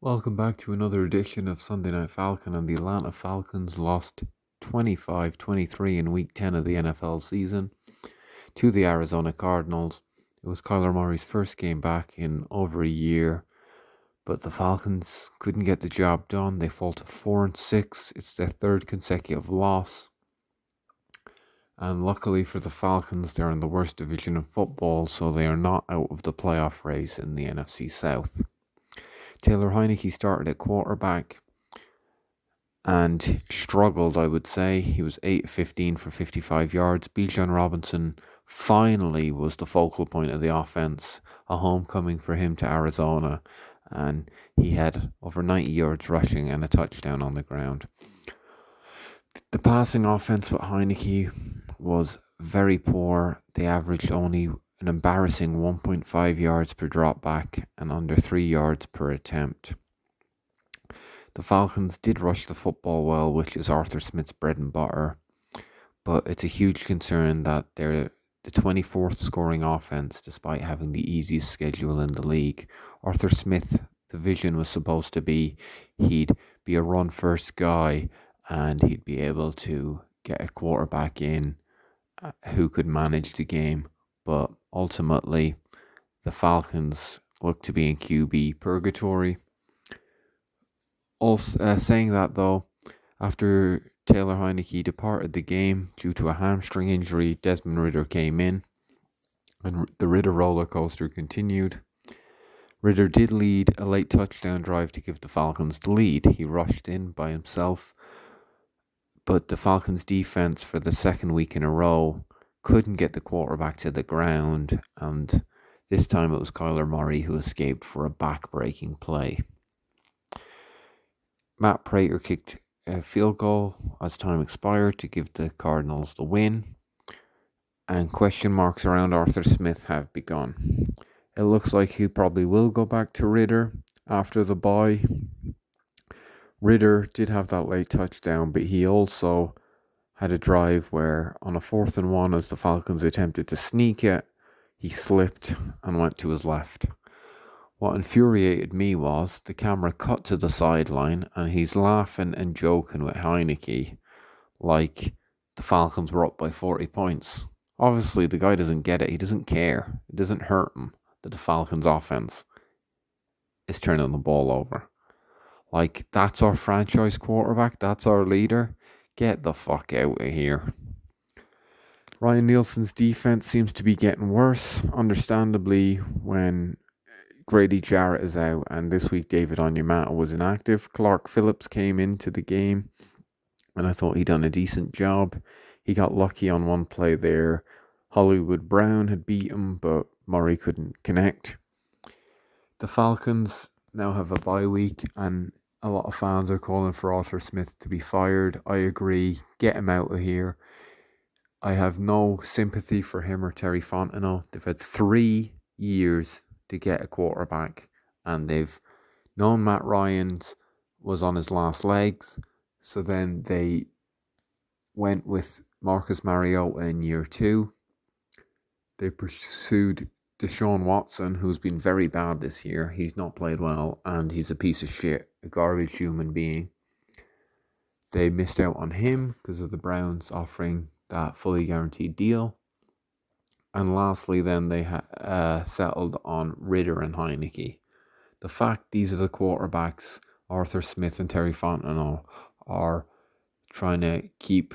Welcome back to another edition of Sunday Night Falcon, and the Atlanta Falcons lost 25-23 in Week 10 of the NFL season to the Arizona Cardinals. It was Kyler Murray's first game back in over a year, but the Falcons couldn't get the job done. They fall to 4-6. It's their third consecutive loss. And luckily for the Falcons, they're in the worst division of football, so they are not out of the playoff race in the NFC South. Taylor Heinicke started at quarterback and struggled, I would say. He was 8 of 15 for 55 yards. Bijan Robinson finally was the focal point of the offense, a homecoming for him to Arizona, and he had over 90 yards rushing and a touchdown on the ground. The passing offense with Heinicke was very poor. They averaged only an embarrassing 1.5 yards per drop back and under 3 yards per attempt. The Falcons did rush the football well, which is Arthur Smith's bread and butter, but it's a huge concern that they're the 24th scoring offense despite having the easiest schedule in the league. Arthur Smith, the vision was supposed to be he'd be a run-first guy and he'd be able to get a quarterback in who could manage the game, but ultimately the Falcons look to be in QB purgatory. Also, saying that though, after Taylor Heinicke departed the game due to a hamstring injury, Desmond Ridder came in, and the Ridder roller coaster continued. Ridder did lead a late touchdown drive to give the Falcons the lead. He rushed in by himself, but the Falcons' defense for the second week in a row couldn't get the quarterback to the ground, and this time it was Kyler Murray who escaped for a back-breaking play. Matt Prater kicked a field goal as time expired to give the Cardinals the win, and question marks around Arthur Smith have begun. It looks like he probably will go back to Ridder after the bye. Ridder did have that late touchdown, but he also had a drive where on a 4th and 1 as the Falcons attempted to sneak it, he slipped and went to his left. What infuriated me was the camera cut to the sideline and he's laughing and joking with Heinicke like the Falcons were up by 40 points. Obviously, the guy doesn't get it. He doesn't care. It doesn't hurt him that the Falcons offense is turning the ball over. Like, that's our franchise quarterback. That's our leader. Get the fuck out of here. Ryan Nielsen's defense seems to be getting worse, understandably, when Grady Jarrett is out, and this week David Onyemata was inactive. Clark Phillips came into the game, and I thought he'd done a decent job. He got lucky on one play there. Hollywood Brown had beat him, but Murray couldn't connect. The Falcons now have a bye week, and a lot of fans are calling for Arthur Smith to be fired. I agree. Get him out of here. I have no sympathy for him or Terry Fontenot. They've had 3 years to get a quarterback, and they've known Matt Ryan was on his last legs, so then they went with Marcus Mariota in year 2. They pursued Deshaun Watson, who's been very bad this year. He's not played well, and he's a piece of shit, a garbage human being. They missed out on him because of the Browns offering that fully guaranteed deal. And lastly, then they settled on Ridder and Heinicke. The fact these are the quarterbacks Arthur Smith and Terry Fontenot are trying to keep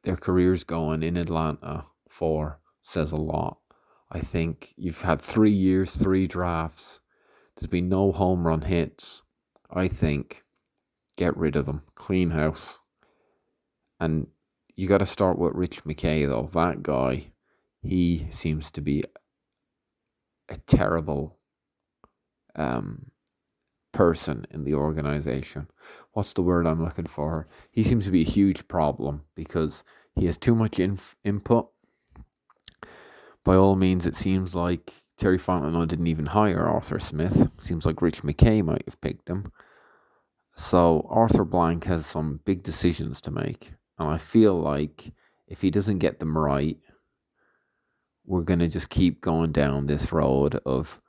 their careers going in Atlanta for says a lot. I think you've had 3 years, 3 drafts. There's been no home run hits. I think get rid of them. Clean house. And you got to start with Rich McKay, though. That guy, he seems to be a terrible person in the organization. What's the word I'm looking for? He seems to be a huge problem because he has too much input. By all means, it seems like Terry Fontenot didn't even hire Arthur Smith. Seems like Rich McKay might have picked him. So Arthur Blank has some big decisions to make. And I feel like if he doesn't get them right, we're going to just keep going down this road of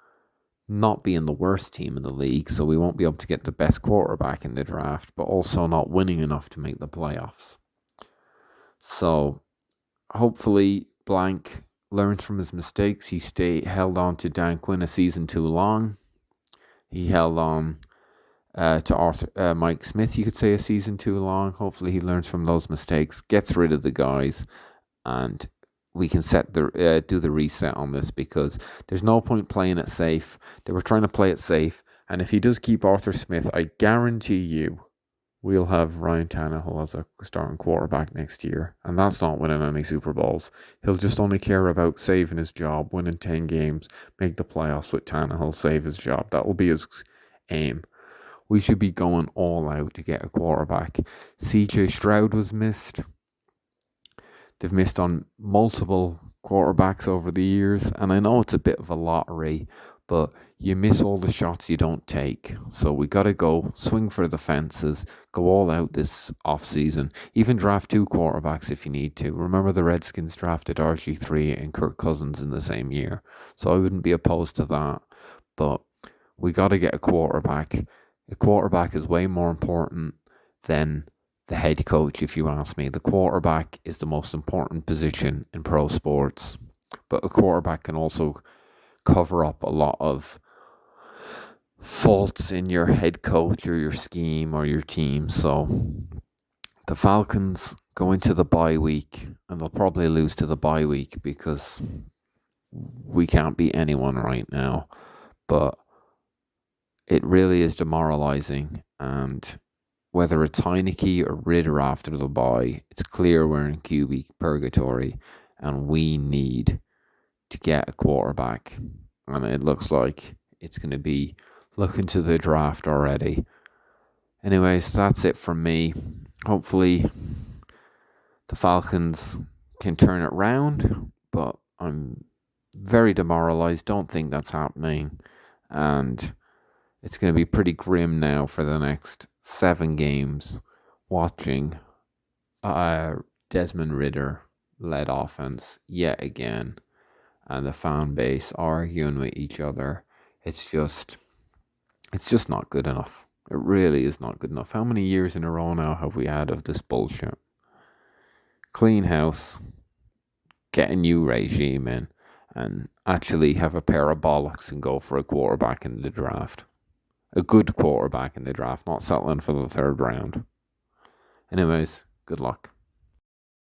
not being the worst team in the league, so we won't be able to get the best quarterback in the draft, but also not winning enough to make the playoffs. So hopefully Blank learns from his mistakes. He held on to Dan Quinn a season too long. He held on to Mike Smith, you could say, a season too long. Hopefully he learns from those mistakes, gets rid of the guys, and we can do the reset on this, because there's no point playing it safe. They were trying to play it safe, and if he does keep Arthur Smith, I guarantee you we'll have Ryan Tannehill as a starting quarterback next year, and that's not winning any Super Bowls. He'll just only care about saving his job, winning 10 games, make the playoffs with Tannehill, save his job. That will be his aim. We should be going all out to get a quarterback. CJ Stroud was missed. They've missed on multiple quarterbacks over the years, and I know it's a bit of a lottery, but you miss all the shots you don't take. So we got to go swing for the fences, go all out this offseason, even draft 2 quarterbacks if you need to. Remember the Redskins drafted RG3 and Kirk Cousins in the same year, so I wouldn't be opposed to that, but we got to get a quarterback. A quarterback is way more important than the head coach, if you ask me. The quarterback is the most important position in pro sports, but a quarterback can also cover up a lot of faults in your head coach or your scheme or your team. So the Falcons go into the bye week, and they'll probably lose to the bye week because we can't beat anyone right now, but it really is demoralizing, and whether it's Heineke or Ridder after the bye, it's clear we're in QB purgatory, and we need to get a quarterback. And it looks like it's going to be looking to the draft already. Anyways, that's it from me. Hopefully the Falcons can turn it round, but I'm very demoralized. Don't think that's happening. And it's going to be pretty grim now for the next 7 games watching Desmond Ridder led offense yet again, and the fan base arguing with each other. It's just not good enough. It really is not good enough. How many years in a row now have we had of this bullshit? Clean house, get a new regime in, and actually have a pair of bollocks and go for a quarterback in the draft. A good quarterback in the draft, not settling for the 3rd round. Anyways, good luck.